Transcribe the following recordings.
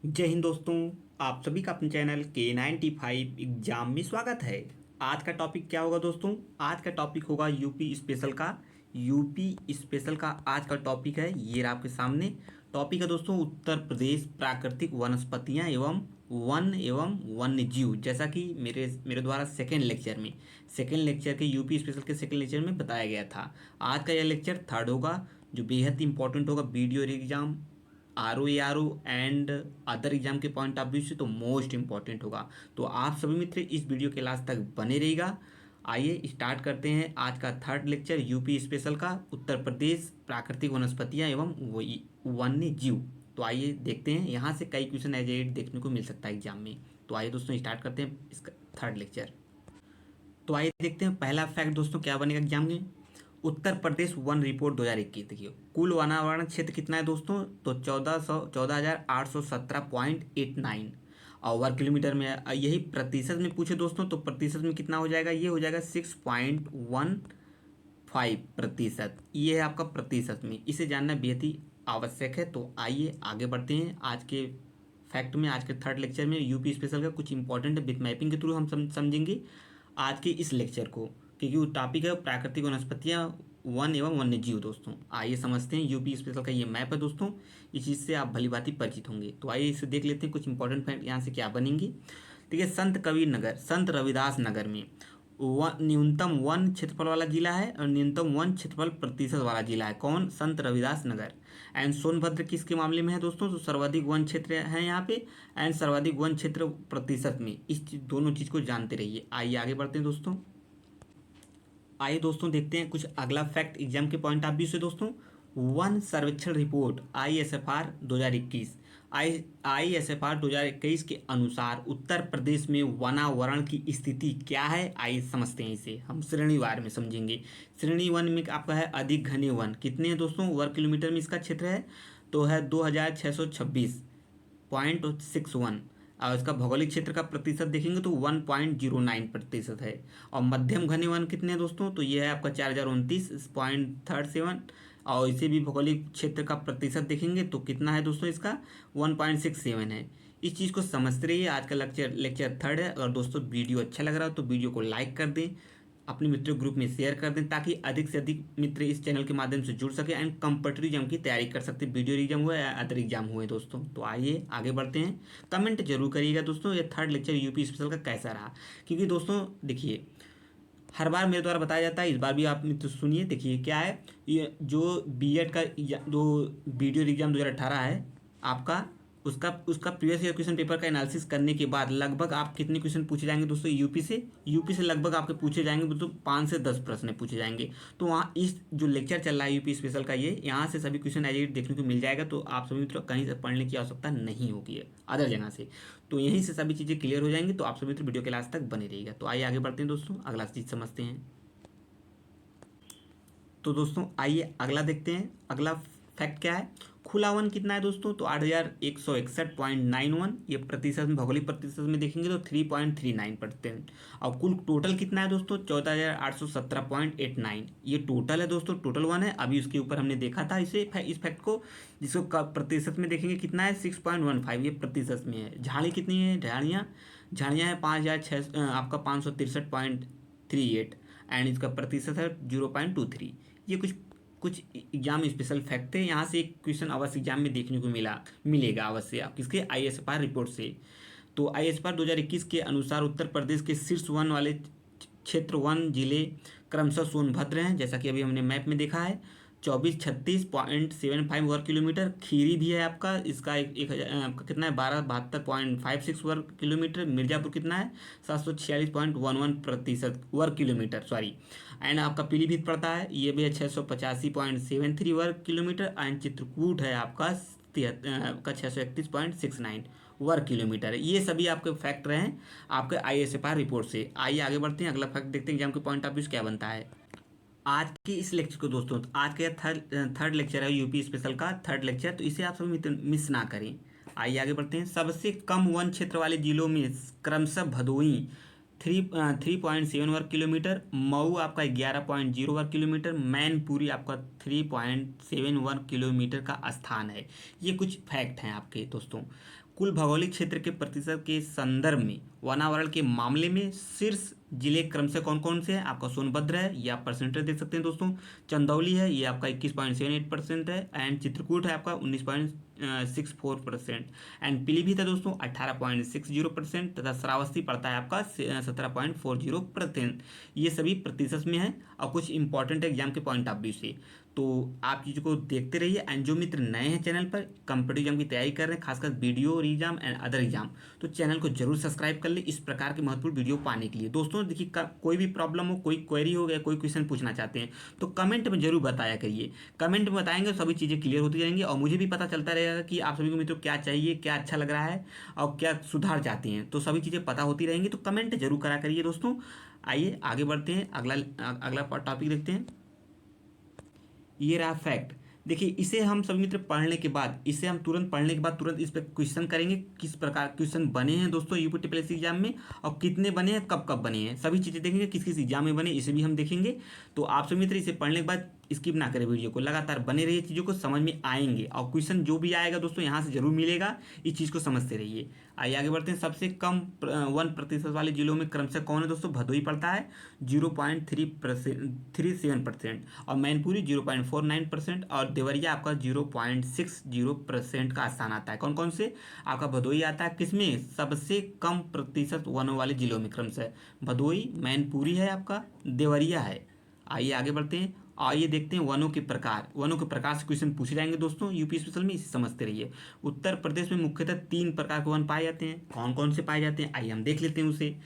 जय हिंद दोस्तों। आप सभी का अपने चैनल K95 एग्जाम में स्वागत है। आज का टॉपिक क्या होगा दोस्तों? आज का टॉपिक होगा यूपी स्पेशल का। यूपी स्पेशल का आज का टॉपिक है, ये रहा आपके सामने टॉपिक है दोस्तों, उत्तर प्रदेश प्राकृतिक वनस्पतियां एवं वन्य जीव। जैसा कि मेरे द्वारा सेकेंड लेक्चर के यूपी स्पेशल के सेकेंड लेक्चर में बताया गया था। आज का यह लेक्चर थर्ड होगा, जो बेहद इंपॉर्टेंट होगा video exam, R O and other exam के पॉइंट ऑफ व्यू से तो मोस्ट इंपॉर्टेंट होगा। तो आप सभी मित्र इस वीडियो के लास्ट तक बने रहिएगा। आइए स्टार्ट करते हैं आज का थर्ड लेक्चर यूपी स्पेशल का, उत्तर प्रदेश प्राकृतिक वनस्पतियां एवं वन्य जीव। तो आइए देखते हैं, यहाँ से कई क्वेश्चन एज एड देखने को मिल सकता है एग्जाम में। तो आइए दोस्तों स्टार्ट करते हैं इसका थर्ड लेक्चर। तो आइए देखते हैं पहला फैक्ट दोस्तों क्या बनेगा एग्जाम में। Uttar Pradesh one report 2021। देखिए कुल वनावरण क्षेत्र कितना है दोस्तों, तो 14,817.89 और वर्ग किलोमीटर में है। यही प्रतिशत में पूछे दोस्तों, तो प्रतिशत में कितना हो जाएगा, ये हो जाएगा 6.15%। ये है आपका प्रतिशत में, इसे जानना बेहद ही आवश्यक है। तो आइए आगे बढ़ते हैं आज के फैक्ट में। आज के थर्ड लेक्चर में यूपी स्पेशल का कुछ इंपॉर्टेंट बिट मैपिंग के थ्रू हम समझेंगे आज के इस लेक्चर को, क्योंकि वो टॉपिक है प्राकृतिक वनस्पतियां वन एवं वन्य जीव। दोस्तों आइए समझते हैं यूपी स्पेशल का ये मैप है दोस्तों, इस चीज़ से आप भली भांति परिचित होंगे। तो आइए इसे देख लेते हैं कुछ इंपॉर्टेंट फैक्ट यहाँ से क्या बनेंगी। ठीक है, संत कबीर नगर, संत रविदास नगर में न्यूनतम वन क्षेत्रफल वाला जिला है और न्यूनतम वन क्षेत्रफल प्रतिशत वाला जिला है। कौन? संत रविदास नगर। एंड सोनभद्र किसके मामले में है दोस्तों, तो सर्वाधिक वन क्षेत्र है यहाँ पे, एंड सर्वाधिक वन क्षेत्र प्रतिशत में। दोनों चीज को जानते रहिए। आइए आगे बढ़ते हैं दोस्तों। आइए दोस्तों देखते हैं कुछ अगला फैक्ट एग्जाम के पॉइंट ऑफ व्यू से दोस्तों। वन सर्वेक्षण रिपोर्ट ISFR 2021, ISFR 2021 के अनुसार उत्तर प्रदेश में वनावरण की स्थिति क्या है। आइए समझते हैं इसे, हम श्रेणीवार में समझेंगे। श्रेणी वन में आपका है अधिक घने वन, कितने हैं दोस्तों, वर्ग किलोमीटर में इसका क्षेत्र है, तो है 2626.61। और इसका भौगोलिक क्षेत्र का प्रतिशत देखेंगे तो 1.09% है। और मध्यम घने वन कितने हैं दोस्तों, तो ये है आपका 4029.37। और इसे भी भौगोलिक क्षेत्र का प्रतिशत देखेंगे तो कितना है दोस्तों, इसका 1.67 है। इस चीज़ को समझते रहिए। आज का लेक्चर थर्ड है। अगर दोस्तों वीडियो अच्छा लग रहा हो तो वीडियो को लाइक कर दें, अपने मित्रों ग्रुप में शेयर कर दें, ताकि अधिक से अधिक मित्र इस चैनल के माध्यम से जुड़ सके एंड कम्पिटिटिव एग्जाम की तैयारी कर सकते, वीडियो एग्जाम हुए या अदर एग्जाम हुए दोस्तों। तो आइए आगे बढ़ते हैं। कमेंट जरूर करिएगा दोस्तों ये थर्ड लेक्चर यूपी स्पेशल का कैसा रहा, क्योंकि दोस्तों देखिए हर बार मेरे द्वारा बताया जाता है, इस बार भी आप मित्र सुनिए। देखिए क्या है, ये जो बीएड का जो वीडियो एग्जाम 2018 है आपका, उसका उसका प्रीवियस ईयर क्वेश्चन पेपर का एनालिसिस करने के बाद लगभग आप कितने क्वेश्चन पूछे जाएंगे दोस्तों यूपी से लगभग आपके पूछे जाएंगे दोस्तों 5 से 10 प्रश्न पूछे जाएंगे। तो वहाँ इस जो लेक्चर चल रहा है यूपी स्पेशल का, ये यहाँ से सभी क्वेश्चन एज इट देखने को मिल जाएगा। तो आप सभी मित्रों कहीं से पढ़ने की आवश्यकता नहीं होगी अदर जगह से, तो यहीं से सभी चीज़ें क्लियर हो जाएंगी। तो आप सभी मित्र वीडियो के लास्ट तक बने रहिएगा। तो आइए आगे बढ़ते हैं दोस्तों, अगला चीज़ समझते हैं। तो दोस्तों आइए अगला देखते हैं। अगला फैक्ट क्या है, खुला वन कितना है दोस्तों, तो 8161.91। ये प्रतिशत में, भौगोलिक प्रतिशत में देखेंगे तो 3.39%। और कुल टोटल कितना है दोस्तों, 14,817.89। ये टोटल है दोस्तों, टोटल वन है। अभी उसके ऊपर हमने देखा था इस फैक्ट को, जिसको प्रतिशत में देखेंगे कितना है, 6.15। ये प्रतिशत में है। झाड़ी कितनी है, झाड़ियाँ हैं 5,600 आपका 563.38 एंड इसका प्रतिशत है 0.23। ये कुछ एग्जाम स्पेशल फैक्ट थे, यहाँ से एक क्वेश्चन अवश्य एग्जाम में देखने को मिलेगा अवश्य आप किसके, ISFR रिपोर्ट से। तो ISFR 2021 के अनुसार उत्तर प्रदेश के शीर्ष वन वाले क्षेत्र वन जिले क्रमशः सोनभद्र हैं, जैसा कि अभी हमने मैप में देखा है, 2436.75 वर्ग किलोमीटर। खीरी भी है आपका, इसका आपका कितना है, 1272.56 वर्ग किलोमीटर। मिर्जापुर कितना है, 746.11% वर्ग किलोमीटर, सॉरी। एंड आपका पीलीभीत पड़ता है, ये भी है 685.73 वर्ग किलोमीटर। एंड चित्रकूट है आपका 631.69 वर्ग किलोमीटर है। ये सभी आपके फैक्ट रहे हैं आपके ISFR रिपोर्ट से। आइए आगे बढ़ते हैं, अगला फैक्ट देखते हैं एग्जाम के पॉइंट ऑफ व्यू क्या बनता है आज के इस लेक्चर को दोस्तों। आज का थर्ड लेक्चर है यूपी स्पेशल का थर्ड लेक्चर, तो इसे आप सभी मिस ना करें। आइए आगे बढ़ते हैं। सबसे कम वन क्षेत्र वाले जिलों में क्रमशः भदोही 3.7 वर्ग किलोमीटर, मऊ आपका 11.0 वर्ग किलोमीटर, मैनपुरी आपका 3.7 वर्ग किलोमीटर का स्थान है। ये कुछ फैक्ट हैं आपके दोस्तों। कुल भौगोलिक क्षेत्र के प्रतिशत के संदर्भ में वनावरण के मामले में शीर्ष जिले क्रम से कौन कौन से हैं? आपका सोनभद्र है, ये आप परसेंटेज देख सकते हैं दोस्तों। चंदौली है, ये आपका 21.78% है। एंड चित्रकूट है आपका 19.64%। एंड पीलीभीत है दोस्तों 18.60% तथा श्रावस्ती पड़ता है आपका 17.40%। ये सभी प्रतिशत में है और कुछ इंपॉर्टेंट एग्जाम के पॉइंट ऑफ व्यू से। तो आप चीज़ों को देखते रहिए। एंड जो मित्र नए हैं चैनल पर, कंपटीटिव एग्जाम की तैयारी कर रहे हैं, खासकर video exam and other exam, तो चैनल को जरूर सब्सक्राइब कर ले इस प्रकार के महत्वपूर्ण वीडियो पाने के लिए। दोस्तों देखिए, कोई भी प्रॉब्लम हो, कोई क्वेरी हो गया, कोई क्वेश्चन पूछना चाहते हैं तो कमेंट में जरूर बताया करिए। कमेंट में बताएंगे सभी चीज़ें क्लियर होती रहेंगी और मुझे भी पता चलता रहेगा कि आप सभी को मित्रों क्या चाहिए, क्या अच्छा लग रहा है और क्या सुधार चाहते हैं। तो सभी चीज़ें पता होती रहेंगी, तो कमेंट जरूर करा करिए दोस्तों। आइए आगे बढ़ते हैं, अगला टॉपिक देखते हैं। ये रहा फैक्ट। देखिए, इसे हम सभी मित्र पढ़ने के बाद, इसे हम तुरंत पढ़ने के बाद तुरंत इस पर क्वेश्चन करेंगे। किस प्रकार क्वेश्चन बने हैं दोस्तों यूपी टीपीएससी एग्जाम में और कितने बने हैं, कब कब बने हैं, सभी चीज़ें देखेंगे। किस किस एग्जाम में बने इसे भी हम देखेंगे। तो आप सभी मित्र इसे पढ़ने के बाद स्किप ना करें, वीडियो को लगातार बने रहिए, चीज़ों को समझ में आएंगे और क्वेश्चन जो भी आएगा दोस्तों यहाँ से जरूर मिलेगा। इस चीज़ को समझते रहिए। आइए आगे बढ़ते हैं। सबसे कम 1% वाले जिलों में क्रमशः कौन है दोस्तों? भदोही पड़ता है 0.37% और मैनपुरी 0.49% और देवरिया आपका 0.60% का स्थान आता है। कौन कौन से? आपका भदोही आता है किसमें? सबसे कम प्रतिशत वनों वाले जिलों में क्रमशः भदोही, मैनपुरी है आपका, देवरिया है। आइए आगे बढ़ते हैं। आइए देखते हैं वनों के प्रकार। वनों के प्रकार से क्वेश्चन पूछे जाएंगे दोस्तों यूपी स्पेशल में, इसे समझते रहिए। उत्तर प्रदेश में मुख्यतः 3 प्रकार के वन पाए जाते हैं। कौन कौन से पाए जाते हैं आइए हम देख लेते हैं उसे।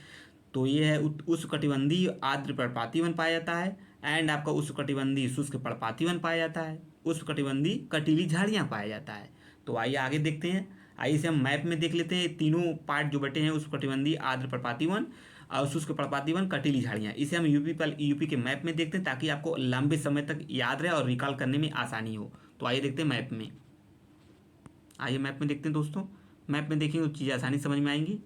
तो ये है उष्णकटिबंधीय आर्द्र पर्णपाती वन पाया जाता है। एंड आपका उष्णकटिबंधीय शुष्क पर्णपाती वन पाया जाता है। उष्णकटिबंधीय कटीली झाड़ियाँ पाया जाता है। तो आइए आगे देखते हैं। आइए इसे हम मैप में देख लेते हैं। तीनों पार्ट जो बटे हैं उष्णकटिबंधीय आर्द्र पर्णपाती वन और शुष्क पर्णपाती वन, कटीली झाड़ियाँ, इसे हम यूपी के मैप में देखते हैं ताकि आपको लंबे समय तक याद रहे और रिकॉल करने में आसानी हो। तो आइए देखते हैं मैप में। आइए मैप में देखते हैं दोस्तों। मैप में देखेंगे तो चीज़ें आसानी समझ में आएंगी।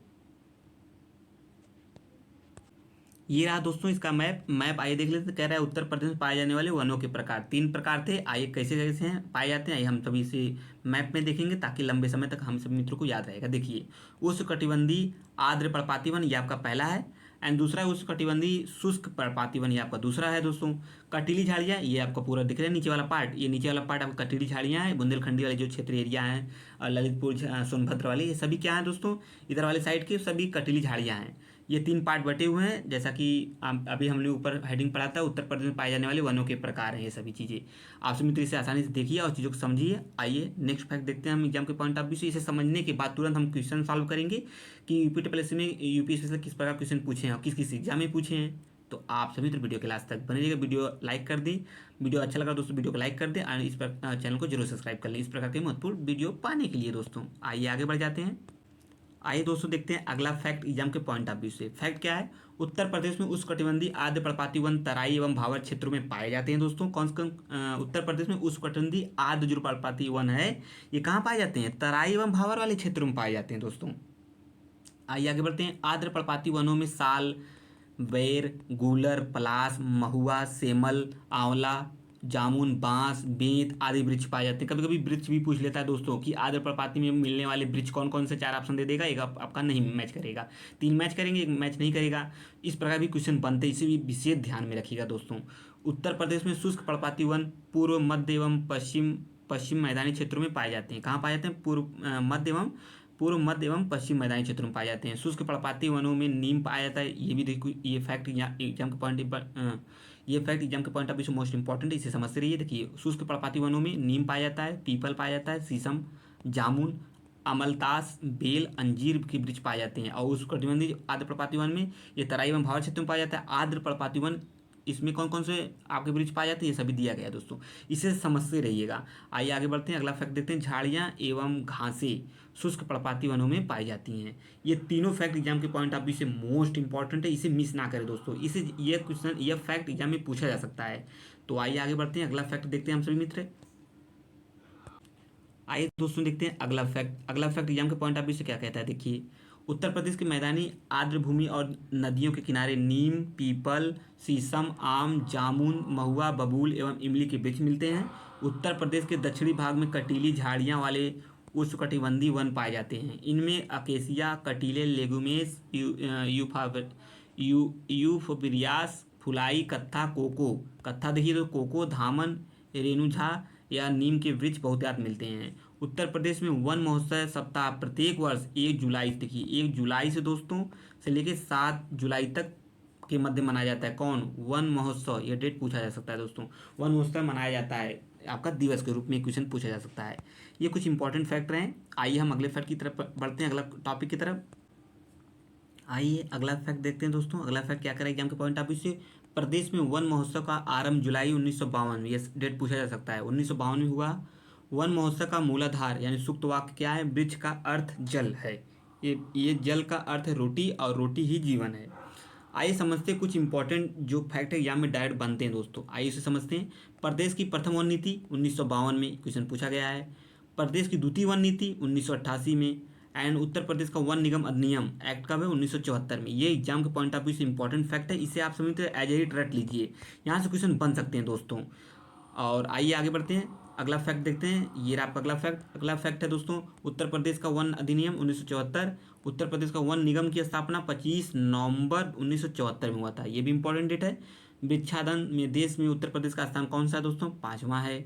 ये रहा दोस्तों इसका मैप आइए देख लेते हैं। कह रहा है उत्तर प्रदेश में पाए जाने वाले वनों के प्रकार 3 प्रकार थे। आइए कैसे कैसे हैं पाए जाते हैं, आइए हम सभी इसे मैप में देखेंगे ताकि लंबे समय तक हम सभी मित्रों को याद रहेगा। देखिए, उष्णकटिबंधीय आर्द्र पर्णपाती वन ये आपका पहला है। एंड दूसरा है उष्णकटिबंधीय शुष्क पर्णपाती वन, ये आपका दूसरा है दोस्तों। कटीली झाड़ियाँ ये आपका पूरा दिख रहा है नीचे वाला पार्ट, ये नीचे वाला पार्ट आपका कटीली झाड़ियाँ है। बुंदेलखंडी वाले जो क्षेत्र एरिया हैं, ललितपुर सोनभद्र वाले, ये सभी क्या हैं दोस्तों? इधर वाले साइड के सभी कटीली झाड़ियाँ हैं। ये 3 पार्ट बटे हुए हैं, जैसा कि अभी हमने ऊपर हेडिंग पढ़ा था। उत्तर प्रदेश में पाए जाने वाले वनों के प्रकार हैं ये सभी चीज़ें। आप सभी मित्र इसे आसानी से देखिए और चीज़ों को समझिए। आइए नेक्स्ट फैक्ट देखते हैं हम एग्जाम के पॉइंट ऑफ व्यू से। इसे समझने के बाद तुरंत हम क्वेश्चन सॉल्व करेंगे कि यूपी टीपीएससी में यूपी स्पेशल किस प्रकार क्वेश्चन पूछे हैं और किस किस एग्जाम में पूछे हैं। तो आप सभी मित्र वीडियो के लास्ट तक बने रहिएगा। वीडियो लाइक कर दें, वीडियो अच्छा लगा दोस्तों वीडियो को लाइक कर दें और इस पर चैनल को जरूर सब्सक्राइब कर लें इस प्रकार के महत्वपूर्ण वीडियो पाने के लिए दोस्तों। आइए आगे बढ़ जाते हैं। आइए दोस्तों देखते हैं अगला फैक्ट एग्जाम के पॉइंट ऑफ व्यू से। फैक्ट क्या है? उत्तर प्रदेश में उष्णकटिबंधीय आर्द्र पर्णपाती वन तराई एवं भावर क्षेत्रों में पाए जाते हैं दोस्तों। कौन कौन उत्तर प्रदेश में उष्णकटिबंधीय आर्द्र जो पर्णपाती वन है ये कहाँ पाए जाते हैं? तराई एवं भावर वाले क्षेत्रों में पाए जाते हैं दोस्तों। आइए आगे बढ़ते हैं। आर्द्र पर्णपाती वनों में साल, बेर, गूलर, पलाश, महुआ, सेमल, आंवला, जामुन, बांस, बेंत आदि वृक्ष पाए जाते हैं। कभी कभी वृक्ष भी पूछ लेता है दोस्तों कि आर्द्र पर्णपाती में मिलने वाले वृक्ष कौन कौन से, 4 ऑप्शन दे देगा, एक आपका नहीं मैच करेगा, 3 मैच करेंगे, एक मैच नहीं करेगा। इस प्रकार भी क्वेश्चन बनते हैं, इसे भी विशेष ध्यान में रखिएगा दोस्तों। उत्तर प्रदेश में शुष्क पर्णपाती वन पूर्व, मध्य एवं पश्चिम मैदानी क्षेत्रों में पाए जाते हैं। कहाँ पाए जाते हैं? पूर्व, मध्य एवं पश्चिम मैदानी क्षेत्रों में पाए जाते हैं। शुष्क पर्णपाती वनों में नीम पाया जाता है। ये भी देखो, ये फैक्ट एग्जाम के पॉइंट ऑफ व्यू से मोस्ट इंपॉर्टेंट है, इसे समझते रहिए। देखिए, शुष्क पर्णपाती वनों में नीम पाया जाता है, पीपल पाया जाता है, शीशम, जामुन, अमलतास, बेल, अंजीर के वृक्ष पाए जाते हैं। और उष्णकटिबंधीय आर्द्र पर्णपाती वन में ये तराई एवं भावर क्षेत्र में पाया जाता है। आर्द्र पर्णपाती वन इसमें कौन कौन से आपके वृक्ष पाए जाते हैं ये सभी दिया गया है दोस्तों, इसे समझते रहिएगा। आइए आगे बढ़ते हैं। अगला फैक्ट देखते हैं। झाड़ियाँ एवं घासें शुष्क पर्णपाती वनों में पाई जाती हैं। ये तीनों फैक्ट एग्जाम के पॉइंट ऑफ व्यू से मोस्ट इंपॉर्टेंट है, इसे मिस ना करें दोस्तों। इसे ये फैक्ट एग्जाम में पूछा जा सकता है। तो आइए आगे बढ़ते हैं। अगला फैक्ट देखते हैं हम सभी मित्र। आइए दोस्तों देखते हैं अगला फैक्ट एग्जाम के पॉइंट ऑफ व्यू से क्या कहता है। देखिए, उत्तर प्रदेश के मैदानी आर्द्र भूमि और नदियों के किनारे नीम, पीपल, शीशम, आम, जामुन, महुआ, बबूल एवं इमली के वृक्ष मिलते हैं। उत्तर प्रदेश के दक्षिणी भाग में कटीली झाड़ियाँ वाले उष्णकटिबंधीय वन पाए जाते हैं। इनमें अकेसिया, कटीले, लेगुमेस, यूफोबिरियास, फुलाई, कत्था, कोको। कत्था देखिए तो कोको, धामन, रेणुझा या नीम के वृक्ष बहुतायत मिलते हैं। उत्तर प्रदेश में वन महोत्सव सप्ताह प्रत्येक वर्ष 1 जुलाई, देखिए 1 जुलाई से दोस्तों से लेकर 7 जुलाई तक के मध्य मनाया जाता है। कौन? वन महोत्सव। ये डेट पूछा जा सकता है दोस्तों। वन महोत्सव मनाया जाता है आपका दिवस के रूप में क्वेश्चन पूछा जा सकता है। ये कुछ इंपॉर्टेंट फैक्ट हैं। आइए हम अगले फैक्ट की तरफ बढ़ते हैं, अगला टॉपिक की तरफ। आइए अगला फैक्ट देखते हैं दोस्तों। अगला फैक्ट क्या करेगा एग्जाम के पॉइंट ऑफ व्यू से? प्रदेश में वन महोत्सव का आरंभ जुलाई 1952 में, ये डेट पूछा जा सकता है, 1952 में हुआ। वन महोत्सव का मूलाधार यानी सुक्त वाक्य क्या है? वृक्ष का अर्थ जल है। ये जल का अर्थ है रोटी और रोटी ही जीवन है। आइए समझते हैं कुछ इंपॉर्टेंट जो फैक्ट है एग्जाम में डायरेक्ट बनते हैं दोस्तों। आइए इसे समझते हैं। प्रदेश की प्रथम वन नीति 1952 में क्वेश्चन पूछा गया है। प्रदेश की द्वितीय वन नीति 1988 में। एंड उत्तर प्रदेश का वन निगम अधिनियम एक्ट कब है? 1974 में। ये एग्जाम के पॉइंट ऑफ व्यू से इंपॉर्टेंट फैक्ट है, इसे आप समझते हैं एज इट रट लीजिए, यहाँ से क्वेश्चन बन सकते हैं दोस्तों। और आइए आगे बढ़ते हैं, अगला फैक्ट देखते हैं। ये आपका अगला फैक्ट है दोस्तों, उत्तर प्रदेश का वन अधिनियम 1974। उत्तर प्रदेश का वन निगम की स्थापना 25 नवंबर 1974 में हुआ था। ये भी इंपॉर्टेंट डेट है। वृक्षाधन में देश में उत्तर प्रदेश का स्थान कौन सा है दोस्तों? 5वां है।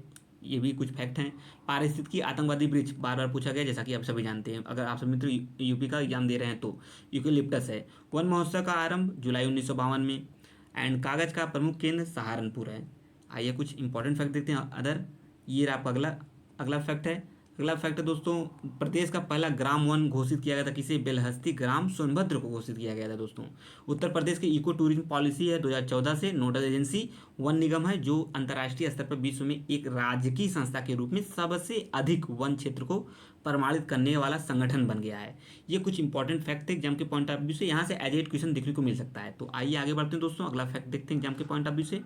ये भी कुछ फैक्ट हैं। पारिस्थितिकी आतंकवादी वृक्ष बार बार पूछा गया, जैसा कि आप सभी जानते हैं, अगर आप सभी मित्र यूपी का एग्जाम दे रहे हैं तो। यूकेलिप्टस है। वन महोत्सव का आरंभ जुलाई 1952 में। एंड कागज का प्रमुख केंद्र सहारनपुर है। आइए कुछ इंपॉर्टेंट फैक्ट देखते हैं अदर। ये आपका अगला फैक्ट है। अगला फैक्ट है दोस्तों, प्रदेश का पहला ग्राम वन घोषित किया गया था किसे? बेलहस्ती ग्राम सोनभद्र को घोषित किया गया था दोस्तों। उत्तर प्रदेश की इको टूरिज्म पॉलिसी है 2014 से। नोडल एजेंसी वन निगम है, जो अंतर्राष्ट्रीय स्तर पर विश्व में एक राजकीय संस्था के रूप में सबसे अधिक वन क्षेत्र को प्रमाणित करने वाला संगठन बन गया है। ये कुछ इंपॉर्टेंट फैक्ट थे एग्जाम के पॉइंट ऑफ व्यू से, यहाँ से एज एट क्वेश्चन देखने को मिल सकता है। तो आइए आगे बढ़ते हैं दोस्तों, अगला फैक्ट देखते हैं एग्जाम के पॉइंट ऑफ व्यू से।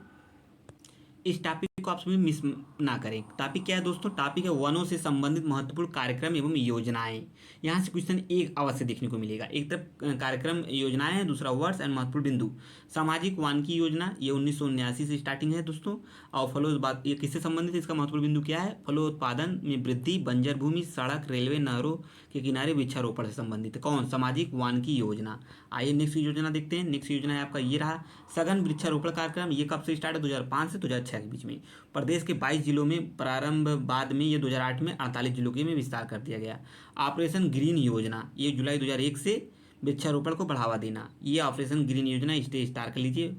इस टॉपिक को आप सभी मिस ना करें। टॉपिक क्या है दोस्तों? टॉपिक है वनों से संबंधित महत्वपूर्ण कार्यक्रम एवं योजनाएं। यहाँ से क्वेश्चन एक अवश्य देखने को मिलेगा। एक तरफ कार्यक्रम योजनाएं हैं, दूसरा वर्ड्स एंड महत्वपूर्ण बिंदु। सामाजिक वानिकी योजना, ये 1979 से स्टार्टिंग है दोस्तों। और फलोत्पादन, ये किससे संबंधित है? इसका महत्वपूर्ण बिंदु क्या है? फलोत्पादन में वृद्धि, बंजर भूमि, सड़क, रेलवे, नहरों के किनारे वृक्षारोपण से संबंधित है। कौन? सामाजिक वानिकी योजना। आइए नेक्स्ट योजना देखते हैं। नेक्स्ट योजना है आपका ये रहा, सघन वृक्षारोपण कार्यक्रम। ये कब से स्टार्ट है? 2005 से 2006 के बीच में। प्रदेश के 22 जिलों में प्रारंभ, बाद में ये 2008 में 48 जिलों के में विस्तार कर दिया गया। ऑपरेशन ग्रीन योजना, ये जुलाई 2001 से वृक्षारोपण को बढ़ावा देना। ये ऑपरेशन ग्रीन योजना इसे स्टार कर लीजिए।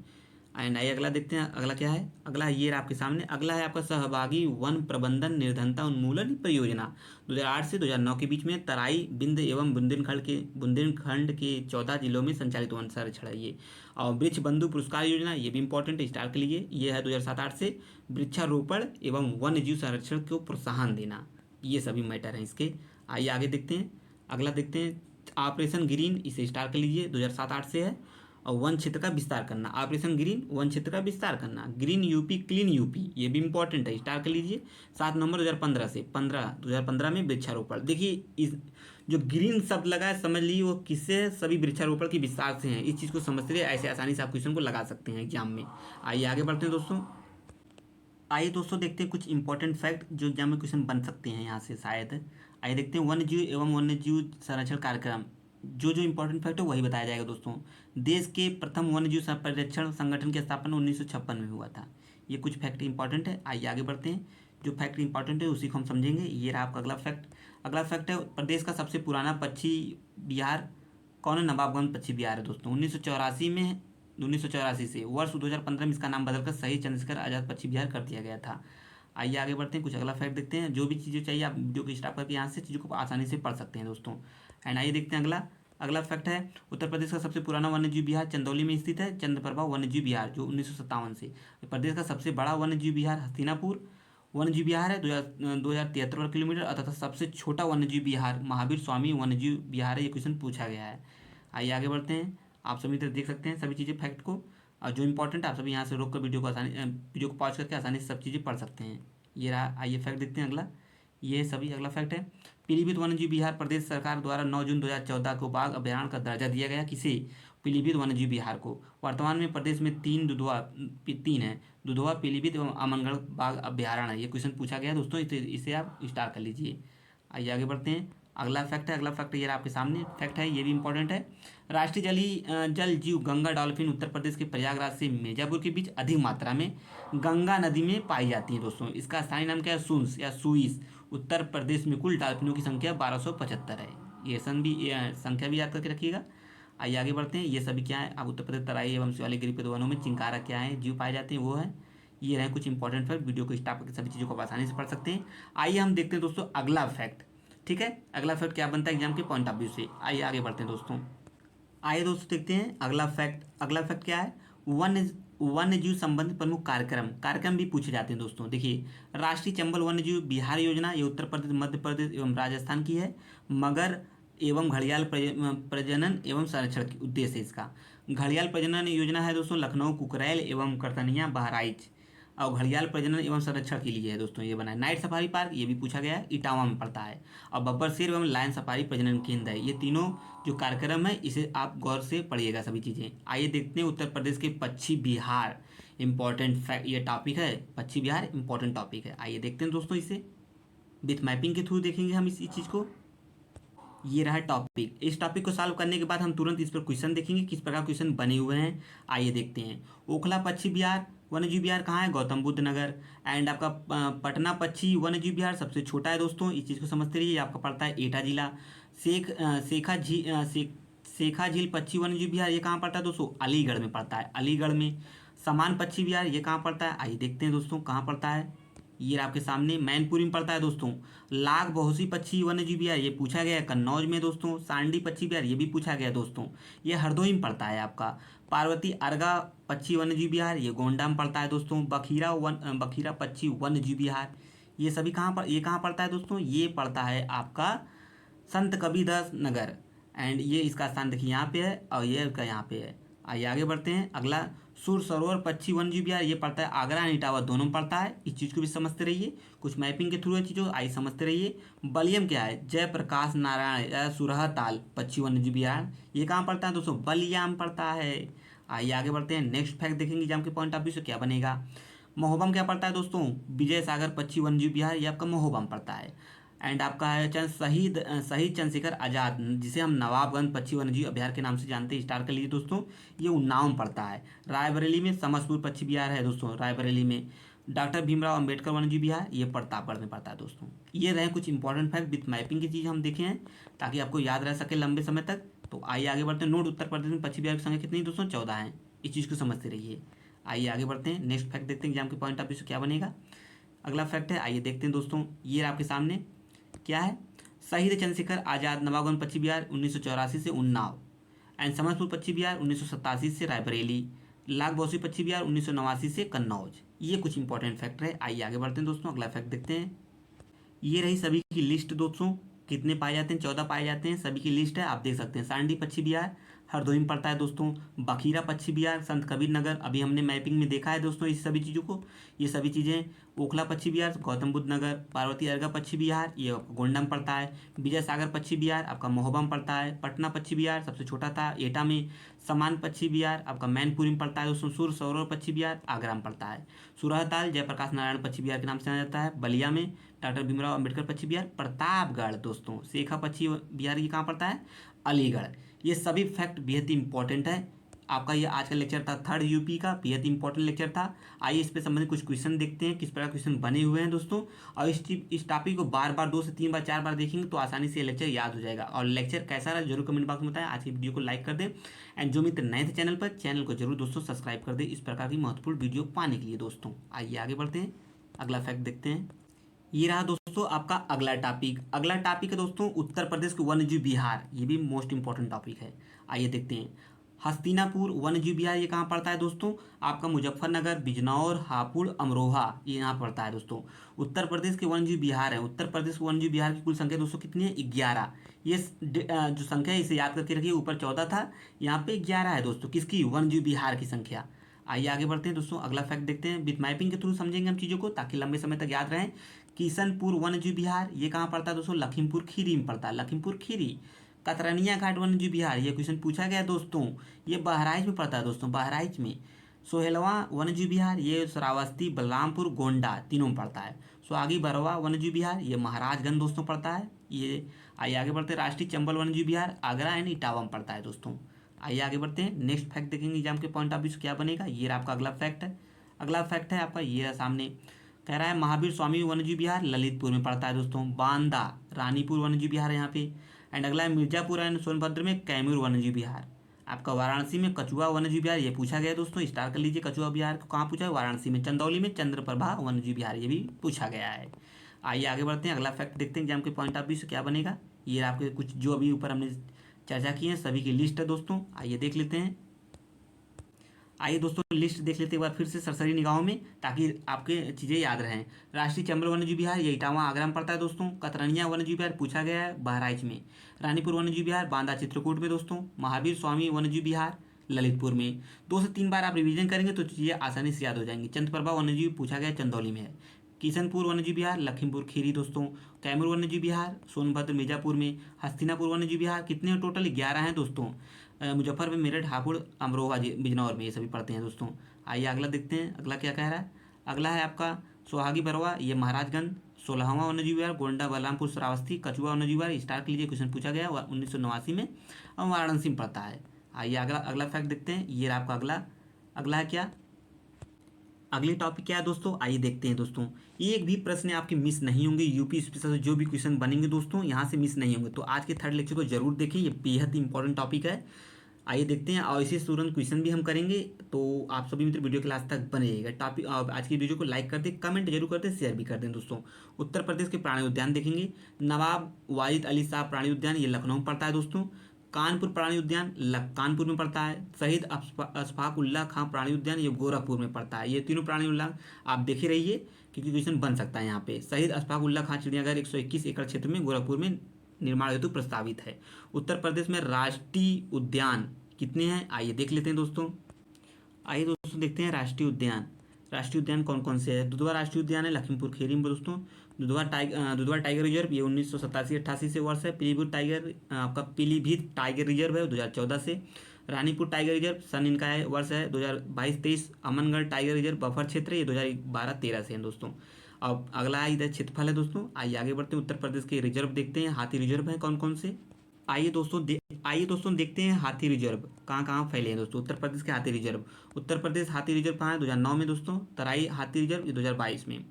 एंड आइए अगला देखते हैं। अगला क्या है? अगला ये रहा आपके सामने। अगला है आपका सहभागी वन प्रबंधन निर्धनता उन्मूलन परियोजना। 2008 से 2009 के बीच में तराई, बिंद एवं बुंदेलखंड के 14 जिलों में संचालित वन संरक्षण है ये। और वृक्ष बंधु पुरस्कार योजना, ये भी इंपॉर्टेंट है, स्टार के लिए। ये है 2007-8 से। वृक्षारोपण एवं वन्य जीव संरक्षण को प्रोत्साहन देना, ये सभी मैटर हैं इसके। आइए आगे देखते हैं। अगला देखते हैं ऑपरेशन ग्रीन, इसे स्टार कर लीजिए, 2007-8 से है। और वन क्षेत्र का विस्तार करना, ऑपरेशन ग्रीन, वन क्षेत्र का विस्तार करना। ग्रीन यूपी, क्लीन यूपी, ये भी इंपॉर्टेंट है, स्टार कर लीजिए। 7 नवंबर 2015 से 2015 में वृक्षारोपण। देखिए इस जो ग्रीन शब्द लगा है, समझ लीजिए वो किससे है? सभी वृक्षारोपण के विस्तार से हैं। इस चीज़ को समझते हुए ऐसे आसानी से आप क्वेश्चन को लगा सकते हैं एग्जाम में। आइए आगे बढ़ते हैं दोस्तों। आइए दोस्तों देखते हैं कुछ इंपॉर्टेंट फैक्ट जो एग्जाम में क्वेश्चन बन सकते हैं यहाँ से शायद। आइए देखते हैं वन्य जीव एवं वन्य जीव संरक्षण कार्यक्रम। जो इंपॉर्टेंट फैक्ट है वही बताया जाएगा दोस्तों। देश के प्रथम वन्य जीव परिरक्षण संगठन की स्थापना 1956 में हुआ था। ये कुछ फैक्ट इंपॉर्टेंट है। आइए आगे बढ़ते हैं। जो फैक्ट इंपॉर्टेंट है उसी को हम समझेंगे। ये रहा आपका अगला फैक्ट। अगला फैक्ट है प्रदेश का सबसे पुराना पक्षी विहार कौन है? नवाबगंज पक्षी विहार है दोस्तों। 1984 से वर्ष 2015 में इसका नाम बदलकर शहीद चंद्रशेखर आज़ाद पक्षी विहार कर दिया गया था। आइए आगे बढ़ते हैं। कुछ अगला फैक्ट देखते हैं। जो भी चीज़ें चाहिए आप वीडियो को स्टॉप करके यहाँ से चीज़ों को आसानी से पढ़ सकते हैं दोस्तों। एंड आइए देखते हैं अगला फैक्ट है उत्तर प्रदेश का सबसे पुराना वन्यजीव विहार चंदौली में स्थित है, चंद्रप्रभा वन्यजीव विहार, जो 1957 से। प्रदेश का सबसे बड़ा वन्यजीव विहार हस्तिनापुर वन्यजीव विहार है, 2073 वर्ग किलोमीटर। तथा सबसे छोटा वन्यजीव विहार महावीर स्वामी वन्यजीव विहार है। ये क्वेश्चन पूछा गया है। आइए आगे बढ़ते हैं। आप सभी तरह देख सकते हैं सभी चीज़ें फैक्ट को, और जो इंपॉर्टेंट आप सभी यहाँ से रोक कर वीडियो को पॉज करके आसानी से सब चीज़ें पढ़ सकते हैं। ये रहा। आइए फैक्ट देखते हैं अगला। ये सभी अगला फैक्ट है। पीलीभीत वन्यजीव विहार प्रदेश सरकार द्वारा 9 जून 2014 को बाघ अभ्यारण्य का दर्जा दिया गया। किसे? पीलीभीत वन्यजीव विहार को। वर्तमान में प्रदेश में 3 है, दुधवा, पीलीभीत एवं अमनगढ़ बाघ अभ्यारण्य है। ये क्वेश्चन पूछा गया दोस्तों, इसे आप स्टार कर लीजिए। आइए आगे बढ़ते हैं। अगला फैक्ट है, अगला फैक्ट ये आपके सामने फैक्ट है, ये भी इंपॉर्टेंट है। राष्ट्रीय जल जीव गंगा डॉल्फिन उत्तर प्रदेश के प्रयागराज से मिर्जापुर के बीच अधिक मात्रा में गंगा नदी में पाई जाती है दोस्तों। इसका स्थानीय नाम क्या है? सुन्स या सुइस। उत्तर प्रदेश में कुल डॉल्फिनों की संख्या 1275 है। ये संख्या भी याद करके रखिएगा। आइए आगे बढ़ते हैं। ये सभी क्या है? आप उत्तर प्रदेश तराई एवं शिवालिक गिरिपद वनों में चिंकारा क्या है जीव पाए जाते हैं, वो है। ये रहे कुछ इंपॉर्टेंट फैक्ट। वीडियो को स्टॉप करके सभी चीज़ों को आप आसानी से पढ़ सकते हैं। आइए हम देखते हैं दोस्तों अगला फैक्ट। ठीक है, अगला फैक्ट क्या बनता है एग्जाम के पॉइंट ऑफ व्यू से। आइए आगे बढ़ते हैं दोस्तों। आइए दोस्तों देखते हैं अगला फैक्ट। अगला फैक्ट क्या है? वन्य जीव संबंधित प्रमुख कार्यक्रम भी पूछे जाते हैं दोस्तों। देखिए, राष्ट्रीय चंबल वन्य जीव बिहार योजना ये उत्तर प्रदेश, मध्य प्रदेश एवं राजस्थान की है। मगर एवं घड़ियाल प्रजनन एवं संरक्षण के उद्देश्य है इसका। घड़ियाल प्रजनन योजना है दोस्तों लखनऊ, कुकरैल एवं करतनिया, बहराइच। और घड़ियाल प्रजनन एवं संरक्षण के लिए है दोस्तों ये बना है। नाइट सफारी पार्क ये भी पूछा गया है, इटावा में पड़ता है। और बब्बर शेर एवं लायन सफारी प्रजनन केंद्र है। ये तीनों जो कार्यक्रम है इसे आप गौर से पढ़िएगा सभी चीज़ें। आइए देखते हैं उत्तर प्रदेश के पश्चिम बिहार इंपॉर्टेंट फैक्ट, ये टॉपिक है पश्चिम बिहार इंपॉर्टेंट टॉपिक है। आइए देखते हैं दोस्तों, इसे विथ मैपिंग के थ्रू देखेंगे हम इस चीज़ को। ये रहा टॉपिक। इस टॉपिक को सॉल्व करने के बाद हम तुरंत इस पर क्वेश्चन देखेंगे, किस प्रकार क्वेश्चन बने हुए हैं। आइए देखते हैं। ओखला पक्षी विहार वन्यजीव विहार कहाँ है? गौतम बुद्ध नगर। एंड आपका पटना पक्षी वन्यजीव विहार सबसे छोटा है दोस्तों, इस चीज़ को समझते रहिए। आपका पड़ता है एटा जिला। शेखा झील पक्षी वन्यजीव विहार ये कहाँ पड़ता है दोस्तों? अलीगढ़ में पड़ता है, अलीगढ़ में। समान पक्षी विहार ये कहाँ पड़ता है? आइए देखते हैं दोस्तों कहाँ पड़ता है। ये आपके सामने मैनपुरी में पड़ता है दोस्तों। लाख बहुसी पक्षी वन्यजीव विहार ये पूछा गया है कन्नौज में दोस्तों। सांडी पक्षी विहार ये भी पूछा गया है दोस्तों, ये हरदोई में पड़ता है आपका। पार्वती अर्गा पक्षी वन्यजीव विहार ये गोंडा में पड़ता है दोस्तों। बखीरा पक्षी वन्यजीव विहार ये सभी ये कहाँ पड़ता है दोस्तों? ये पड़ता है आपका संत कबीरदास नगर। एंड ये इसका स्थान देखिए यहाँ पे है और ये इसका यहाँ पे है। आइए आगे बढ़ते हैं। अगला सुर सरोवर पक्षी वन्यजीव विहार ये पड़ता है आगरा एंड इटावा दोनों में पड़ता है। इस चीज़ को भी समझते रहिए, कुछ मैपिंग के थ्रू है चीज़ों, आइए समझते रहिए। बलियम क्या है? जयप्रकाश नारायण या सुरहताल पक्षी वन्यजीव विहार ये कहाँ पड़ता है दोस्तों? बलिया में पड़ता है। आइए आगे बढ़ते हैं। नेक्स्ट फैक्ट देखेंगे एग्जाम के पॉइंट ऑफ व्यू से क्या बनेगा। महोबा में क्या पड़ता है दोस्तों? विजय सागर पक्षी वन्यजीव विहार ये आपका महोबा में पड़ता है। एंड आपका है शहीद चंद्रशेखर आज़ाद जिसे हम नवाबगंज पक्षी वन्यजीव अभयारण्य के नाम से जानते हैं, स्टार कर लीजिए दोस्तों, ये उन्नाव में पड़ता है। रायबरेली में समसपुर पक्षी विहार है दोस्तों, रायबरेली में। डॉक्टर भीमराव अंबेडकर वन्यजीव विहार ये प्रतापगढ़ में पड़ता है दोस्तों। ये रहे कुछ इंपॉर्टेंट फैक्ट विथ मैपिंग की चीज़ हम देखे हैं ताकि आपको याद रह सके लंबे समय तक। तो आइए आगे बढ़ते हैं। नोट उत्तर प्रदेश में पक्षी विहार की संख्या कितनी दोस्तों? 14 है। इस चीज़ को समझते रहिए। आइए आगे बढ़ते हैं। नेक्स्ट फैक्ट देखते हैं एग्जाम के पॉइंट ऑफ व्यू से क्या बनेगा। अगला फैक्ट है, आइए देखते हैं दोस्तों। ये आपके सामने क्या है? शहीद चंद्रशेखर आज़ाद नवाबगंज पक्षी विहार 1984 से उन्नाव। एंड समसपुर पक्षी विहार 1987 से रायबरेली। लाख बौसी पक्षी विहार 1989 से कन्नौज। ये कुछ इंपॉर्टेंट फैक्टर है। आइए आगे बढ़ते हैं दोस्तों। अगला फैक्ट देखते हैं। ये रही सभी की लिस्ट दोस्तों, कितने पाए जाते हैं? 14 पाए जाते हैं, सभी की लिस्ट है आप देख सकते हैं। सांडी पक्षी विहार हरदोई में पड़ता है दोस्तों। बखीरा पक्षी विहार संत कबीर नगर, अभी हमने मैपिंग में देखा है दोस्तों इस सभी चीज़ों को, ये सभी चीज़ें। ओखला पक्षी विहार गौतम बुद्ध नगर। पार्वती अर्गा पक्षी विहार ये गोंडा में पड़ता है। विजय सागर पक्षी विहार आपका महोबा में पड़ता है। पटना पक्षी विहार सबसे छोटा था, एटा में। समान पक्षी विहार आपका मैनपुरी में पड़ता है दोस्तों। सुर सरोवर पक्षी विहार आगरा में पड़ता है। सुरहताल जयप्रकाश नारायण पक्षी विहार के नाम से जाना जाता है, बलिया में। डॉक्टर भीमराव अंबेडकर पक्षी विहार प्रतापगढ़ दोस्तों। शेखा पक्षी विहार ये कहाँ पड़ता है? अलीगढ़। ये सभी फैक्ट बेहद ही इंपॉर्टेंट है। आपका ये आज का लेक्चर था थर्ड यूपी का, बेहद ही इंपॉर्टेंट लेक्चर था। आइए इस पे संबंधित कुछ क्वेश्चन देखते हैं, किस प्रकार क्वेश्चन बने हुए हैं दोस्तों। और इस टॉपिक को बार बार 2 से 3 बार 4 बार देखेंगे तो आसानी से ये लेक्चर याद हो जाएगा। और लेक्चर कैसा रहा जरूर कमेंट बॉक्स में बताएं। आज की वीडियो को लाइक कर दें एंड जो मित्र नए थे चैनल पर, चैनल को जरूर दोस्तों सब्सक्राइब कर दें इस प्रकार की महत्वपूर्ण वीडियो पाने के लिए दोस्तों। आइए आगे बढ़ते हैं, अगला फैक्ट देखते हैं। ये रहा दोस्तों आपका अगला टॉपिक। अगला टॉपिक है दोस्तों उत्तर प्रदेश के वन्यजीव विहार, ये भी मोस्ट इंपॉर्टेंट टॉपिक है। आइए देखते हैं। हस्तिनापुर वन्यजीव विहार ये कहाँ पड़ता है दोस्तों? आपका मुजफ्फरनगर, बिजनौर, हापुड़, अमरोहा ये यहाँ पड़ता है दोस्तों। उत्तर प्रदेश के वन्यजीव विहार है। उत्तर प्रदेश के वन्यजीव विहार की कुल संख्या दोस्तों कितनी है? 11। ये जो संख्या है इसे याद करके रखिए, ऊपर 14 था, यहाँ पे 11 है दोस्तों। किसकी? वन्यजीव विहार की संख्या। आइए आगे बढ़ते हैं दोस्तों। अगला फैक्ट देखते हैं। विथ मैपिंग के थ्रू समझेंगे हम चीज़ों को ताकि लंबे समय तक याद रहें। किशनपुर वन्यजीव विहार ये कहाँ पड़ता है दोस्तों? लखीमपुर खीरी में पड़ता है, लखीमपुर खीरी। कतरनिया घाट वन्यजीव विहार ये क्वेश्चन पूछा गया दोस्तों, ये बहराइच में पड़ता है दोस्तों, बहराइच में। सोहेलवा वन्यजीव विहार ये श्रावस्ती, बलरामपुर, गोंडा तीनों में पड़ता है। सो आगे 12वां वन्यजीव विहार ये महाराजगंज दोस्तों पड़ता है। ये आइए आगे बढ़ते हैं, राष्ट्रीय चंबल वन्यजीव विहार आगरा एंड इटावा में पड़ता है दोस्तों। आइए आगे बढ़ते हैं, नेक्स्ट फैक्ट देखेंगे एग्जाम के पॉइंट ऑफ व्यू से क्या बनेगा। ये आपका अगला फैक्ट है। अगला फैक्ट है आपका ये सामने कह रहा है महावीर स्वामी वन्यजीव विहार ललितपुर में पड़ता है दोस्तों। बांदा रानीपुर वन्यजीव विहार है यहाँ पे। एंड अगला है मिर्जापुर एंड सोनभद्र में कैमूर वन्यजीव विहार। आपका वाराणसी में कछुआ वन्यजीव विहार ये पूछा गया है दोस्तों, स्टार कर लीजिए। कछुआ विहार को कहाँ पूछा है, वाराणसी में। चंदौली में चंद्रप्रभा वन्यजीव विहार ये भी पूछा गया है। आइए आगे बढ़ते हैं, अगला फैक्ट देखते हैं एग्जाम के पॉइंट ऑफ व्यू से क्या बनेगा। ये आपके कुछ जो अभी ऊपर हमने चर्चा की है सभी की लिस्ट है दोस्तों, आइए देख लेते हैं। आइए दोस्तों लिस्ट देख लेते हैं एक बार फिर से सरसरी निगाहों में, ताकि आपके चीज़ें याद रहें। राष्ट्रीय चंबल वन्यजीव विहार ये इटावा आगरा में पड़ता है दोस्तों। कतरनिया वन्यजीव विहार पूछा गया है बहराइच में। रानीपुर वन्यजीव विहार बांदा चित्रकूट में दोस्तों। महावीर स्वामी वन्यजीव विहार ललितपुर में। 2 से 3 बार आप रिवीजन करेंगे तो चीज़ें आसानी से याद हो जाएंगी। चंद्रप्रभा वन्यजीव पूछा गया चंदौली में है। किशनपुर वन्यजीव विहार लखीमपुर खीरी दोस्तों। कैमूर वन्यजीव विहार सोनभद्र मिर्जापुर में। हस्तिनापुर वन्यजीव विहार कितने टोटल 11 हैं दोस्तों। मुजफ्फरपुर, मेरठ, हापुड़, अमरोहा, बिजनौर में ये सभी पढ़ते हैं दोस्तों। आइए अगला देखते हैं, अगला क्या कह रहा है। अगला है आपका सोहागी बरवा ये महाराजगंज। 16वां वन्यजीव विहार गोंडा बलरामपुर श्रावस्ती। कछुआ वन्यजीव विहार स्टार के लिए क्वेश्चन पूछा गया 1989 में और वाराणसी में पड़ता है। आइए अगला अगला फैक्ट देखते हैं। ये आपका अगला अगला है क्या, अगली टॉपिक क्या है दोस्तों, आइए देखते हैं दोस्तों। एक भी प्रश्न आपके मिस नहीं होंगे, यूपी स्पेशल से जो भी क्वेश्चन बनेंगे दोस्तों यहाँ से मिस नहीं होंगे। तो आज के थर्ड लेक्चर को जरूर देखें, ये बेहद इंपॉर्टेंट टॉपिक है। आइए देखते हैं, और इसी तुरंत क्वेश्चन भी हम करेंगे। तो आप सभी मित्र वीडियो के लास्ट तक बने रहिएगा। टॉपिक आज की वीडियो को लाइक कर दें, कमेंट जरूर कर दें, शेयर भी कर दें दोस्तों। उत्तर प्रदेश के प्राणी उद्यान देखेंगे। नवाब वाजिद अली शाह प्राणी उद्यान ये लखनऊ में पड़ता है दोस्तों। कानपुर प्राणी उद्यान कानपुर में पड़ता है। शहीद अशफाक उल्लाह खां प्राणी उद्यान ये गोरखपुर में पड़ता है। ये तीनों प्राणी उद्यान आप देखे रहिए क्योंकि क्वेश्चन बन सकता है यहाँ पे। शहीद अशफाक उल्लाह खां चिड़ियाघर 121 एकड़ क्षेत्र में गोरखपुर में निर्माण हेतु प्रस्तावित है। उत्तर प्रदेश में राष्ट्रीय उद्यान कितने हैं, आइए देख लेते हैं दोस्तों। आइए दोस्तों देखते हैं राष्ट्रीय उद्यान। राष्ट्रीय उद्यान कौन कौन से है। दुधवा राष्ट्रीय उद्यान है लखीमपुर खीरी में दोस्तों। दुधवा टाइगर रिजर्व ये 1987-88 से वर्ष है। पीलीभीत टाइगर आपका पीलीभीत टाइगर रिजर्व है 2014 से। रानीपुर टाइगर रिजर्व सन इनका है वर्ष है 2022-23। अमनगढ़ टाइगर रिजर्व बफर क्षेत्र ये 2012-13 से है दोस्तों। अब अगला है इधर क्षेत्रफल है दोस्तों। आइए आगे बढ़ते हैं, उत्तर प्रदेश के रिजर्व देखते हैं। हाथी रिजर्व है कौन कौन से। आइए दोस्तों देखते हैं हाथी रिजर्व कहाँ कहाँ फैले हैं दोस्तों। उत्तर प्रदेश के हाथी रिजर्व, उत्तर प्रदेश हाथी रिजर्व कहाँ है 2009 में दोस्तों। तराई हाथी रिजर्व ये 2022 में।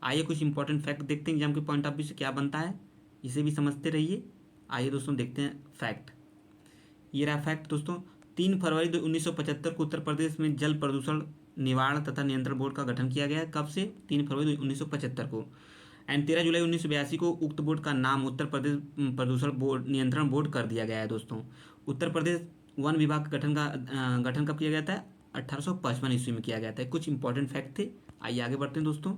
आइए कुछ इंपॉर्टेंट फैक्ट देखते हैं एग्जाम के पॉइंट ऑफ व्यू से क्या बनता है, इसे भी समझते रहिए। आइए दोस्तों देखते हैं फैक्ट। ये रहा फैक्ट दोस्तों। 3 फरवरी 1975 को उत्तर प्रदेश में जल प्रदूषण निवारण तथा नियंत्रण बोर्ड का गठन किया गया है। कब से, 3 फरवरी 1975 को। एंड 13 जुलाई 1982 को उक्त बोर्ड का नाम उत्तर प्रदेश प्रदूषण बोर्ड नियंत्रण बोर्ड कर दिया गया है दोस्तों। उत्तर प्रदेश वन विभाग का गठन कब किया गया था, 1855 ईस्वी में किया गया था। कुछ इंपॉर्टेंट फैक्ट थे। आइए आगे बढ़ते हैं दोस्तों।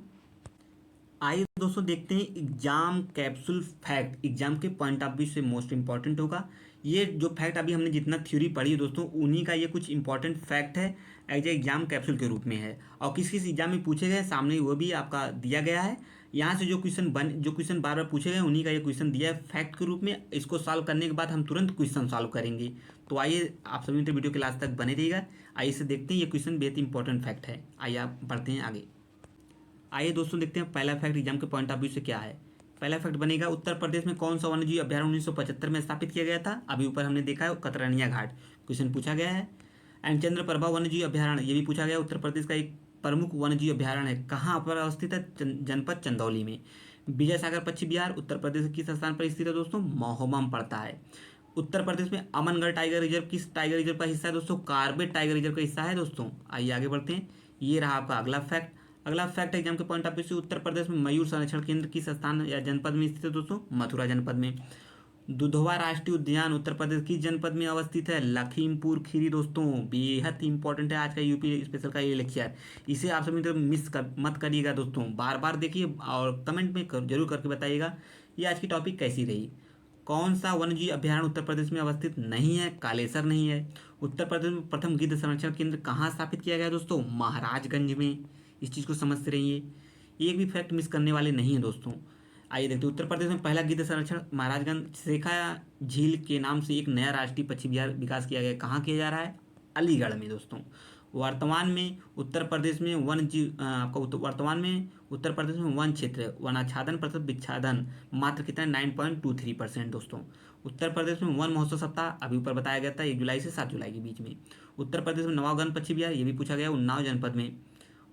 आइए दोस्तों देखते हैं एग्जाम कैप्सूल फैक्ट, एग्जाम के पॉइंट ऑफ व्यू से मोस्ट इंपॉर्टेंट होगा। ये जो फैक्ट अभी हमने जितना थ्योरी पढ़ी है दोस्तों, उन्हीं का ये कुछ इंपॉर्टेंट फैक्ट है एज ए एग्जाम कैप्सूल के रूप में है। और किस किस एग्जाम में पूछे गए सामने वो भी आपका दिया गया है। यहाँ से जो क्वेश्चन बार बार पूछे गए उन्हीं का ये क्वेश्चन दिया है फैक्ट के रूप में। इसको सॉल्व करने के बाद हम तुरंत क्वेश्चन सॉल्व करेंगे। तो आइए आप सभी मित्र वीडियो के लास्ट तक बने रहिएगा। आइए इसे देखते हैं, ये क्वेश्चन बेहद इंपॉर्टेंट फैक्ट है। आइए आप बढ़ते हैं आगे। आइए दोस्तों देखते हैं पहला फैक्ट एग्जाम के पॉइंट ऑफ व्यू से क्या है। पहला फैक्ट बनेगा उत्तर प्रदेश में कौन सा वन्यजीव अभ्यारण्य 1975 में स्थापित किया गया था। अभी ऊपर हमने देखा है कतरनिया घाट क्वेश्चन पूछा गया है। एंड चंद्रप्रभा वन्यजीव अभ्यारण्य ये भी पूछा गया, उत्तर प्रदेश का एक प्रमुख वन्यजीव अभ्यारण्य है। कहाँ पर अवस्थित है, जनपद चंदौली में। विजय सागर पक्षी विहार उत्तर प्रदेश किस स्थान पर स्थित है दोस्तों, महोबा में पड़ता है। उत्तर प्रदेश में अमनगढ़ टाइगर रिजर्व किस टाइगर रिजर्व का हिस्सा है दोस्तों, कार्बेट टाइगर रिजर्व का हिस्सा है दोस्तों। आइए आगे बढ़ते हैं, ये रहा आपका अगला फैक्ट। अगला फैक्ट एग्जाम के पॉइंट ऑफ व्यू से उत्तर प्रदेश में मयूर संरक्षण केंद्र किस स्थान या जनपद में स्थित है दोस्तों, मथुरा जनपद में। दुधवा राष्ट्रीय उद्यान उत्तर प्रदेश किस जनपद में अवस्थित है, लखीमपुर खीरी दोस्तों। बेहद इंपॉर्टेंट है आज का यूपी स्पेशल का ये लेक्चर, इसे आप सभी मत करिएगा दोस्तों। बार बार देखिए और कमेंट में जरूर करके बताइएगा ये आज की टॉपिक कैसी रही। कौन सा वन्यजीव अभ्यारण्य उत्तर प्रदेश में अवस्थित नहीं है, कालेसर नहीं है। उत्तर प्रदेश में प्रथम गिद्ध संरक्षण केंद्र कहाँ स्थापित किया गया दोस्तों, महाराजगंज में। इस चीज़ को समझते रहिए, एक भी फैक्ट मिस करने वाले नहीं है दोस्तों। आइए देखते हैं उत्तर प्रदेश में पहला गिद्ध संरक्षण महाराजगंज शेखा झील के नाम से एक नया राष्ट्रीय पक्षी विहार विकास किया गया। कहाँ किया जा रहा है, अलीगढ़ में दोस्तों। वर्तमान में उत्तर प्रदेश में वर्तमान में उत्तर प्रदेश में वन क्षेत्र वनाच्छादन प्रतिशत विच्छादन मात्र कितना 9.23% दोस्तों। उत्तर प्रदेश में वन महोत्सव सप्ताह अभी ऊपर बताया गया था 1 जुलाई से 7 जुलाई के बीच में। उत्तर प्रदेश में नवागढ़ पश्चिम बिहार, ये भी पूछा गया उन्नाव जनपद में।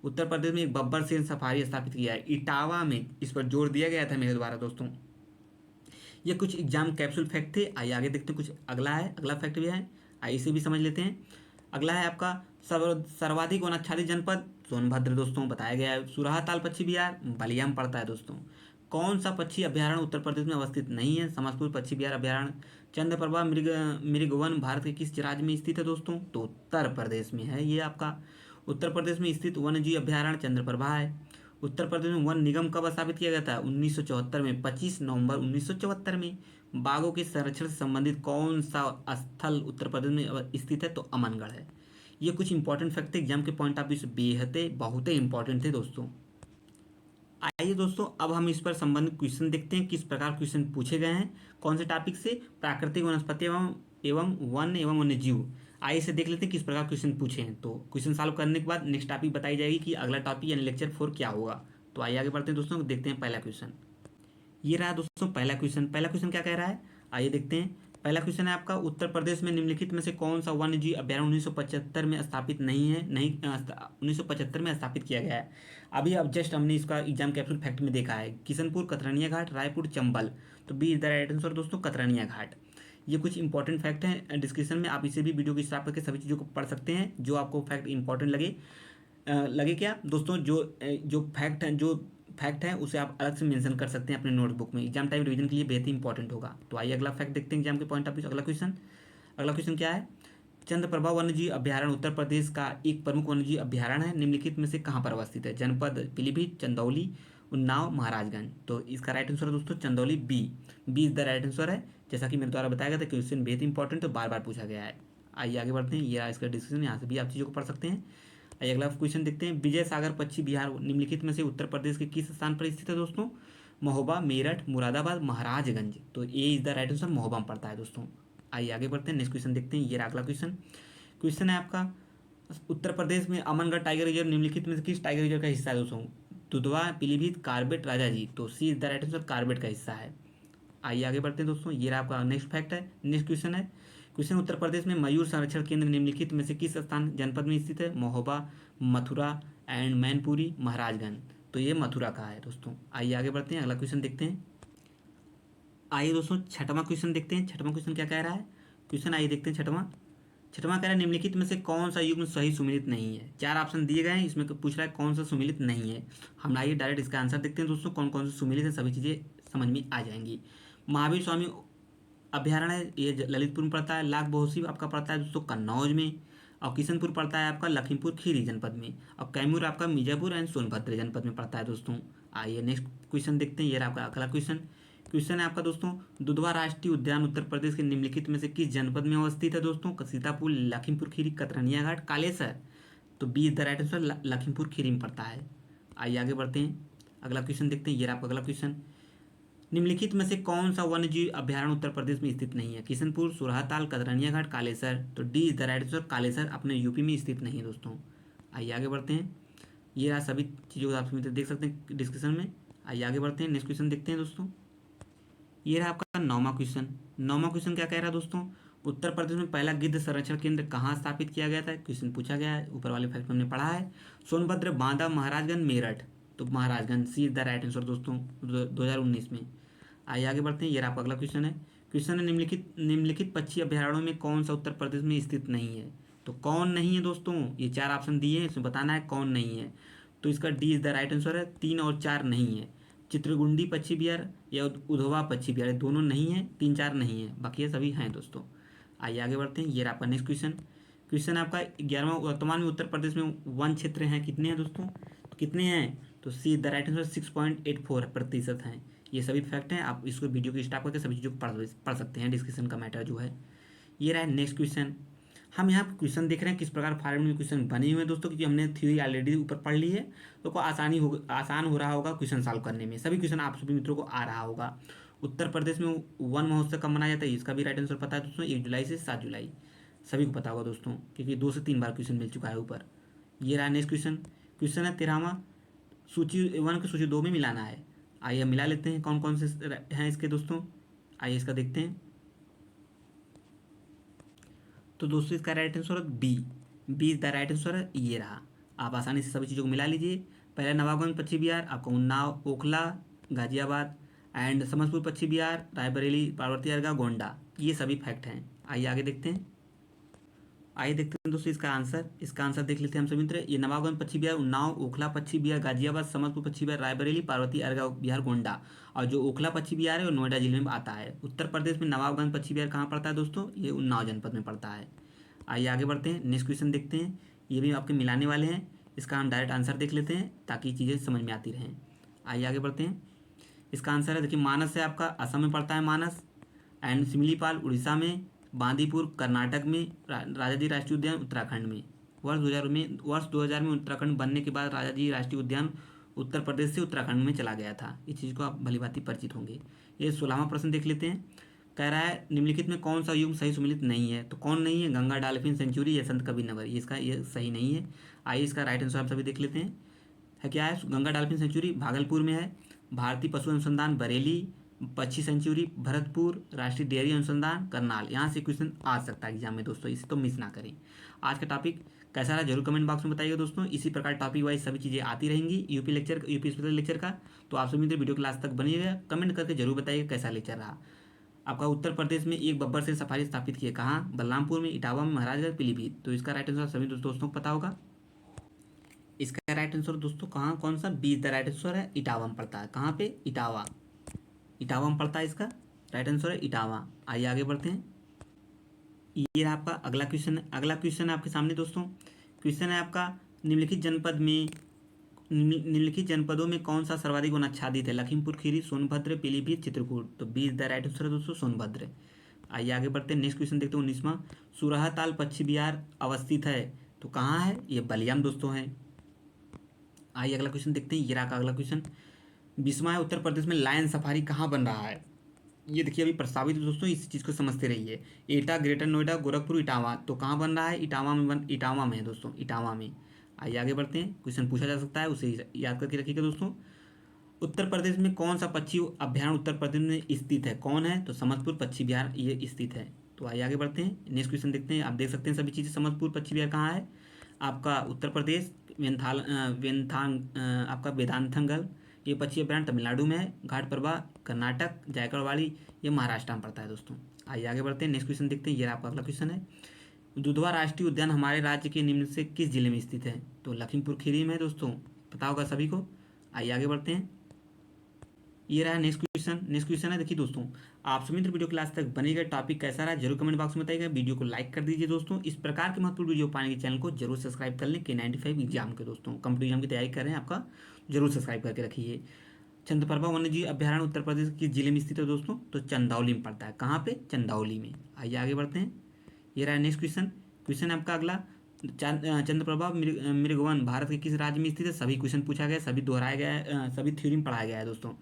उत्तर प्रदेश में एक बब्बर शेर सफारी स्थापित किया है इटावा में, इस पर जोर दिया गया था मेरे द्वारा दोस्तों। ये कुछ एग्जाम कैप्सूल फैक्ट थे। आइए आगे देखते हैं, कुछ अगला है, अगला फैक्ट भी है, आइए इसे भी समझ लेते हैं। अगला है आपका सर्वाधिक वनाच्छादित जनपद सोनभद्र दोस्तों, बताया गया है। सुराहाताल पक्षी विहार बलिया में पड़ता है दोस्तों। कौन सा पक्षी अभ्यारण्य उत्तर प्रदेश में अवस्थित नहीं है? समस्तपुर पक्षी विहार अभ्यारण्य। चंद्रप्रभा मृगवन भारत के किस राज्य में स्थित है दोस्तों? तो उत्तर प्रदेश में है ये आपका। उत्तर प्रदेश में स्थित वन्यजीव अभ्यारण्य चंद्रप्रभा है। उत्तर प्रदेश में वन निगम कब स्थापित किया गया था? 1974 में, 25 नवंबर 1974 में। बाघों के संरक्षण से संबंधित कौन सा स्थल उत्तर प्रदेश में स्थित है? तो अमनगढ़ है। ये कुछ इंपॉर्टेंट फैक्ट थे, एग्जाम के पॉइंट ऑफ व्यू से बेहद बहुत ही इंपॉर्टेंट थे दोस्तों। आइए दोस्तों अब हम इस पर संबंधित क्वेश्चन देखते हैं, किस प्रकार क्वेश्चन पूछे गए हैं, कौन से टॉपिक से। प्राकृतिक वनस्पति एवं वन एवं वन्यजीव। आइए इसे देख लेते हैं किस प्रकार क्वेश्चन पूछे हैं। तो क्वेश्चन सॉल्व करने के बाद नेक्स्ट टॉपिक बताई जाएगी कि अगला टॉपिक यानी लेक्चर 4 क्या होगा। तो आइए आगे बढ़ते हैं दोस्तों, देखते हैं पहला क्वेश्चन। ये रहा दोस्तों पहला क्वेश्चन। पहला क्वेश्चन क्या कह रहा है, आइए देखते हैं। पहला क्वेश्चन है आपका, उत्तर प्रदेश में निम्नलिखित में से कौन सा वन्यजीव अभ्यारण्य 1975 में स्थापित नहीं है? 1975 में स्थापित किया गया है। अभी अब जस्ट हमने इसका एग्जाम कैप्सूल फैक्ट में देखा है, किशनपुर, कतरनिया घाट, रायपुर, चंबल। तो B is the right answer दोस्तों, कतरनिया घाट। ये कुछ इंपॉर्टेंट फैक्ट हैं डिस्क्रिप्शन में, आप इसे भी वीडियो को स्टॉप करके सभी चीज़ों को पढ़ सकते हैं जो आपको फैक्ट इंपॉर्टेंट लगे क्या दोस्तों। जो फैक्ट है उसे आप अलग से मेंशन कर सकते हैं अपने नोटबुक में, एग्जाम टाइम रिवीजन के लिए बेहद ही इंपॉर्टेंट होगा। तो आइए अगला फैक्ट देखते हैं एग्जाम के पॉइंट ऑफ व्यू। अगला क्वेश्चन क्या है, चंद्रप्रभा वन्यजीव अभ्यारण्य उत्तर प्रदेश का एक प्रमुख वन्यजीव अभ्यारण्य है, निम्नलिखित में से कहाँ पर अवस्थित है? जनपद पीलीभीत, चंदौली, उन्नाव, महाराजगंज। तो इसका राइट आंसर है दोस्तों Chandauli, B is the right answer है। जैसा कि मेरे द्वारा बताया गया था, क्वेश्चन बेहद इंपॉर्टेंट तो बार बार पूछा गया है। आइए आगे बढ़ते हैं, ये इसका डिस्कशन, यहाँ से भी आप चीज़ों को पढ़ सकते हैं। आइए अगला क्वेश्चन देखते हैं, विजय सागर पश्चिम बिहार निम्नलिखित में से उत्तर प्रदेश के किस स्थान पर स्थित है दोस्तों? महोबा, मेरठ, मुरादाबाद, महाराजगंज। तो A is the right answer, Mahoba में पड़ता है दोस्तों। आइए आगे बढ़ते हैं, नेक्स्ट क्वेश्चन देखते हैं। ये अगला क्वेश्चन है आपका, उत्तर प्रदेश में अमनगढ़ टाइगर रिजर्व निम्नलिखित में से किस टाइगर रिजर्व का हिस्सा है दोस्तों? दुधवा, पीलीभीत, कार्बेट, राजाजी। तो C is the right answer, Corbett का हिस्सा है। आइए आगे बढ़ते हैं दोस्तों, ये आपका नेक्स्ट फैक्ट है, नेक्स्ट क्वेश्चन है। क्वेश्चन, उत्तर प्रदेश में मयूर संरक्षण केंद्र निम्नलिखित में से किस स्थान जनपद में स्थित है? महोबा, मथुरा एंड मैनपुरी, महाराजगंज। तो ये मथुरा का है दोस्तों। आइए आगे बढ़ते हैं, अगला क्वेश्चन देखते हैं। आइए दोस्तों छठवां क्वेश्चन देखते हैं, छठवां क्वेश्चन क्या कह रहा है। क्वेश्चन आइए देखते हैं छठवां कह रहा है, निम्नलिखित में से कौन सा युग्म सही सुमेलित नहीं है? 4 ऑप्शन दिए गए हैं, इसमें पूछ रहा है कौन सा सुमेलित नहीं है। हम आइए डायरेक्ट इसका आंसर देखते हैं दोस्तों, कौन कौन से सुमेलित है, सभी चीज़ें समझ में आ जाएंगी। महावीर स्वामी अभ्यारण्य है, ये ललितपुर में पड़ता है। लाख बहोसी आपका पड़ता है दोस्तों कन्नौज में। और किशनपुर पड़ता है आपका लखीमपुर खीरी जनपद में। और कैमूर आपका मिर्जापुर एंड सोनभद्र जनपद में पड़ता है दोस्तों। आइए नेक्स्ट क्वेश्चन देखते हैं, ये आपका अगला क्वेश्चन है आपका दोस्तों, दुधवा राष्ट्रीय उद्यान उत्तर प्रदेश के निम्नलिखित में से किस जनपद में अवस्थित है दोस्तों? सीतापुर, लखीमपुर खीरी, कतरनिया घाट, कालेसर। तो B is the right answer, Lakhimpur Kheri में पड़ता है। आइए आगे बढ़ते हैं, अगला क्वेश्चन देखते हैं। ये आपका अगला क्वेश्चन, निम्नलिखित में से कौन सा वन्यजीव अभ्यारण्य उत्तर प्रदेश में स्थित नहीं है? किशनपुर, सुरहाताल, कतरनिया घाट, कालेसर। तो D is the right answer, Kalesar अपने यूपी में स्थित नहीं है दोस्तों। आइए आगे बढ़ते हैं, ये रहा सभी चीज़ों को आप देख सकते हैं डिस्कशन में। आइए आगे बढ़ते हैं, नेक्स्ट क्वेश्चन देखते हैं दोस्तों। ये रहा आपका नौवां क्वेश्चन क्या कह रहा है दोस्तों, उत्तर प्रदेश में पहला गिद्ध संरक्षण केंद्र कहाँ स्थापित किया गया था? क्वेश्चन पूछा गया है, ऊपर वाले फैक्ट में हमने पढ़ा है। सोनभद्र, बांदा, महाराजगंज, मेरठ। तो महाराजगंज सी इज द राइट आंसर दोस्तों 2019 में। आइए आगे बढ़ते हैं, ये आपका अगला क्वेश्चन है निम्नलिखित पक्षी अभ्यारण्यों में कौन सा उत्तर प्रदेश में स्थित नहीं है? तो कौन नहीं है दोस्तों, ये 4 ऑप्शन दिए हैं, इसमें बताना है कौन नहीं है। तो इसका D is the right answer है, 3 और 4 नहीं है। चित्रगुंडी पक्षी विहार या उधवा पक्षी विहार, दोनों नहीं है, 3, 4 नहीं है, बाकी ये सभी हैं दोस्तों। आइए आगे बढ़ते हैं, ये आपका नेक्स्ट क्वेश्चन आपका 11वां, वर्तमान में उत्तर प्रदेश में वन क्षेत्र हैं कितने हैं दोस्तों? तो कितने हैं? तो सी द राइट आंसर 6.84% हैं। ये सभी फैक्ट हैं, आप इसको वीडियो को स्टॉप करके सभी चीज़ों को पढ़ सकते हैं, डिस्कशन का मैटर जो है। ये रहा नेक्स्ट क्वेश्चन, हम यहाँ क्वेश्चन देख रहे हैं किस प्रकार फॉर्मेट में क्वेश्चन बने हुए हैं दोस्तों, क्योंकि हमने थ्योरी ऑलरेडी ऊपर पढ़ ली है, तो को आसान हो रहा होगा क्वेश्चन सॉल्व करने में। सभी क्वेश्चन आप सभी मित्रों को आ रहा होगा। उत्तर प्रदेश में वन महोत्सव कब मनाया जाता है? इसका भी राइट आंसर पता है दोस्तों, 1 जुलाई से 7 जुलाई। सभी को पता होगा दोस्तों, क्योंकि 2 से 3 बार क्वेश्चन मिल चुका है ऊपर। ये रहा नेक्स्ट क्वेश्चन। क्वेश्चन है 13वां, सूची 1 को सूची 2 में मिलाना है। आइए हम मिला लेते हैं कौन कौन से हैं इसके दोस्तों। आइए इसका देखते हैं। तो दोस्तों इसका राइट आंसर है B. B is the right answer, ये रहा। आप आसानी से सभी चीज़ों को मिला लीजिए। पहला नवाबगंज पश्चिम बिहार, आपका उन्नाव, ओखला, गाजियाबाद एंड समस्तीपुर पश्चिम बिहार, रायबरेली, पार्वती अर्गा, गोंडा, ये सभी फैक्ट हैं। आइए आगे देखते हैं। आइए देखते हैं दोस्तों इसका आंसर। इसका आंसर देख लेते हैं हम सभी मित्र। ये नवाबगंज पश्चिम बिहार, उन्नाव, ओखला पश्चिम बिहार, गाजियाबाद, समस्तीपुर पश्चिम बिहार, रायबरेली, पार्वती अर्गा बिहार, गोंडा। और जो ओखला पश्चिम बिहार है वो नोएडा जिले में आता है। उत्तर प्रदेश में नवाबगंज पश्चिम बिहार कहाँ पड़ता है दोस्तों? ये उन्नाव जनपद में पड़ता है। आइए आगे बढ़ते हैं, नेक्स्ट क्वेश्चन देखते हैं। ये भी आपके मिलाने वाले हैं। इसका हम डायरेक्ट आंसर देख लेते हैं ताकि चीज़ें समझ में आती रहें। आइए आगे बढ़ते हैं। इसका आंसर है, देखिए मानस है आपका, असम में पड़ता है मानस। एंड सिमलीपाल उड़ीसा में, बांदीपुर कर्नाटक में, राजाजी राष्ट्रीय उद्यान उत्तराखंड में। वर्ष 2000 में उत्तराखंड बनने के बाद राजाजी राष्ट्रीय उद्यान उत्तर प्रदेश से उत्तराखंड में चला गया था। इस चीज़ को आप भली भांति परिचित होंगे। ये 16वां प्रश्न देख लेते हैं। कह रहा है निम्नलिखित में कौन सा युग्म सही सम्मिलित नहीं है? तो कौन नहीं है? गंगा डॉल्फिन सेंचुरी या संत कबीर नगर, ये सही नहीं है। आइए इसका राइट आंसर आप सभी देख लेते हैं। है क्या है? गंगा डॉल्फिन सेंचुरी भागलपुर में है, भारतीय पशु अनुसंधान बरेली, पक्षी सेंचुरी भरतपुर, राष्ट्रीय डेयरी अनुसंधान करनाल। यहाँ से क्वेश्चन आ सकता है एग्जाम में दोस्तों, इसे तो मिस ना करें। आज का टॉपिक कैसा रहा जरूर कमेंट बॉक्स में बताइएगा दोस्तों। इसी प्रकार टॉपिक वाइज सभी चीज़ें आती रहेंगी यूपी स्पेशल लेक्चर का। तो आप सभी मित्र वीडियो क्लास तक बनिएगा, कमेंट करके जरूर बताइएगा कैसा लेक्चर रहा आपका। उत्तर प्रदेश में एक बब्बर शेर सफारी स्थापित किए कहाँ? बलरामपुर में, इटावा में, महाराजगंज, पीलीभीत। तो इसका राइट आंसर सभी दोस्तों को पता होगा। इसका राइट आंसर दोस्तों कहाँ, कौन सा? बी द राइट आंसर है, इटावा में पड़ता है। कहाँ पे? इटावा, इटावा में पड़ता है। इसका राइट आंसर है इटावा। आइए आगे बढ़ते हैं। ये रहा आपका अगला क्वेश्चन है। अगला क्वेश्चन है आपके सामने दोस्तों। क्वेश्चन है आपका, निम्नलिखित जनपदों में कौन सा सर्वाधिक वन आच्छादित है? लखीमपुर खीरी, सोनभद्र, पीलीभीत, चित्रकूट। तो B is the right answer है दोस्तों, सोनभद्र। आइए आगे बढ़ते हैं। नेक्स्ट क्वेश्चन देखते हैं 19वां। सुरहताल पश्चिम बिहार अवस्थित है, तो कहाँ है? ये बलियाम दोस्तों है। आइए अगला क्वेश्चन देखते हैं। ये रहा अगला क्वेश्चन। 20वां है, उत्तर प्रदेश में लायन सफारी कहाँ बन रहा है? ये देखिए अभी प्रस्तावित है दोस्तों, इस चीज़ को समझते रहिए। एटा, ग्रेटर नोएडा, गोरखपुर, इटावा। तो कहाँ बन रहा है? इटावा में है दोस्तों, इटावा में। आइए आगे बढ़ते हैं। क्वेश्चन पूछा जा सकता है, उसे याद करके रखिएगा दोस्तों। उत्तर प्रदेश में कौन सा पक्षी अभ्यारण्य उत्तर प्रदेश में स्थित है? कौन है? तो समस्तपुर पक्षी बिहार ये स्थित है। तो आइए आगे बढ़ते हैं। नेक्स्ट क्वेश्चन देखते हैं। आप देख सकते हैं सभी चीज़ें। समस्तपुर पक्षी बिहार कहाँ है? आपका उत्तर प्रदेश। आपका वेदांतंगल ये पक्षी अभ्यारण्य तमिलनाडु में है। घाटप्रभा कर्नाटक, जायकड़वाड़ी ये महाराष्ट्र में पड़ता है दोस्तों। आइए आगे बढ़ते हैं। नेक्स्ट क्वेश्चन देखते हैं। ये आपका अगला क्वेश्चन है। दुधवा राष्ट्रीय उद्यान हमारे राज्य के निम्न से किस जिले में स्थित है? तो लखीमपुर खीरी में है दोस्तों, पता होगा सभी को। आइए आगे बढ़ते हैं। ये रहा नेक्स्ट क्वेश्चन। नेक्स्ट क्वेश्चन है, देखिए दोस्तों, आप सभी मित्र वीडियो क्लास तक बनेगा। टॉपिक कैसा रहा जरूर कमेंट बॉक्स में बताइएगा। वीडियो को लाइक कर दीजिए दोस्तों। इस प्रकार के महत्वपूर्ण वीडियो पाने के चैनल को जरूर सब्सक्राइब कर लें। K95 एग्जाम के दोस्तों, कम्पिटिटिव एग्जाम की तैयारी कर रहे हैं, आपका जरूर सब्सक्राइब करके रखिए। चंद्रप्रभा वन्यजीव अभ्यारण्य उत्तर प्रदेश के जिले में स्थित है दोस्तों? तो चंदौली में पड़ता है। कहाँ पे? चंदौली में। आइए आगे बढ़ते हैं। ये रहा नेक्स्ट क्वेश्चन। क्वेश्चन आपका अगला, चंद्रप्रभा मृगवन भारत के किस राज्य में स्थित है? सभी क्वेश्चन पूछा गया, सभी दोहराया गया है, सभी थ्योरी में पढ़ाया गया है दोस्तों।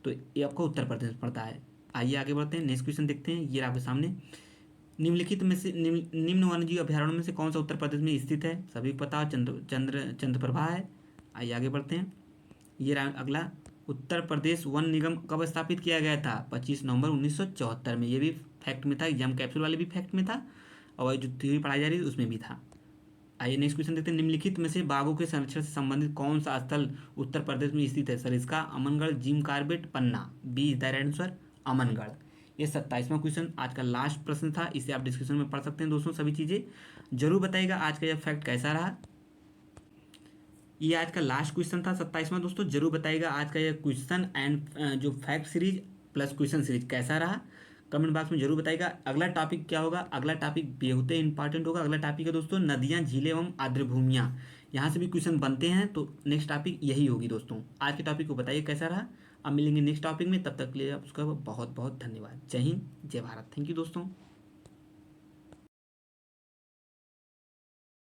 तो ये आपको उत्तर प्रदेश में पड़ता है। आइए आगे बढ़ते हैं। नेक्स्ट क्वेश्चन देखते हैं। ये आपके सामने, निम्नलिखित में से निम्न वन्यजीव अभ्यारण्य में से कौन सा उत्तर प्रदेश में स्थित है? सभी पता हो, चंद्रप्रभा है। आइए आगे बढ़ते हैं। ये अगला, उत्तर प्रदेश वन निगम कब स्थापित किया गया था? 25 नवंबर 1974 में। ये भी फैक्ट में था, एग्जाम कैप्सूल वाले भी फैक्ट में था, और जो थ्योरी पढ़ाई जा रही थी उसमें भी था। आइए नेक्स्ट क्वेश्चन देखते हैं। निम्नलिखित में से बाघों के संरक्षण से संबंधित कौन सा स्थल उत्तर प्रदेश में स्थित है? Sariska, Amangarh, Jim Corbett, Panna. B is the right answer, Amangarh. ये 27वां क्वेश्चन आज का लास्ट प्रश्न था। इसे आप डिस्क्रिप्शन में पढ़ सकते हैं दोस्तों। सभी चीज़ें जरूर बताइएगा आज का यह फैक्ट कैसा रहा। ये आज का लास्ट क्वेश्चन था 27वां दोस्तों। जरूर बताइएगा आज का यह क्वेश्चन एंड जो fact series plus question series कैसा रहा। कमेंट बॉक्स में जरूर बताइएगा। अगला टॉपिक क्या होगा? अगला टॉपिक बहुत ही इंपॉर्टेंट होगा। अगला टॉपिक है दोस्तों नदियाँ, झीलें एवं आर्द्रभूमियाँ। यहाँ से भी क्वेश्चन बनते हैं, तो नेक्स्ट टॉपिक यही होगी दोस्तों। आज के टॉपिक को बताइए कैसा रहा। अब मिलेंगे नेक्स्ट टॉपिक में, तब तक के लिए उसका बहुत बहुत धन्यवाद। जय हिंद, जय भारत। थैंक यू दोस्तों।